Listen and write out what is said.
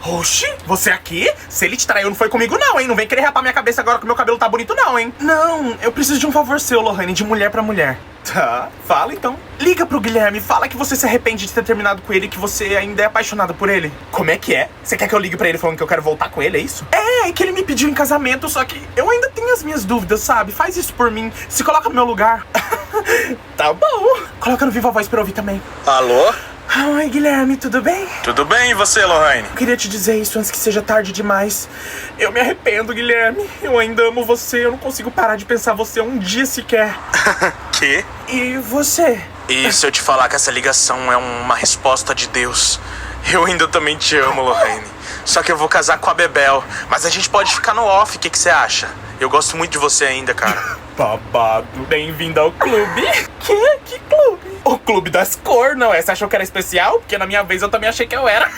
Oxi, você aqui? Se ele te traiu, não foi comigo não, hein? Não vem querer rapar minha cabeça agora que meu cabelo tá bonito não, hein? Não, eu preciso de um favor seu, Lohane, de mulher pra mulher. Tá, fala então. Liga pro Guilherme, fala que você se arrepende de ter terminado com ele e que você ainda é apaixonado por ele. Como é que é? Você quer que eu ligue pra ele falando que eu quero voltar com ele, é isso? É que ele me pediu em casamento, só que eu ainda tenho as minhas dúvidas, sabe? Faz isso por mim, se coloca no meu lugar. Tá bom. Coloca no Viva Voz pra eu ouvir também. Alô? Oi, Guilherme, tudo bem? Tudo bem, e você, Lohane? Eu queria te dizer isso antes que seja tarde demais. Eu me arrependo, Guilherme. Eu ainda amo você, eu não consigo parar de pensar você um dia sequer. Que? E você? E se eu te falar que essa ligação é uma resposta de Deus? Eu ainda também te amo, Lohane. Só que eu vou casar com a Bebel. Mas a gente pode ficar no off, o que você acha? Eu gosto muito de você ainda, cara. Babado. Bem-vindo ao clube. Que clube? O clube das cornas. Você achou que era especial? Porque na minha vez eu também achei que eu era.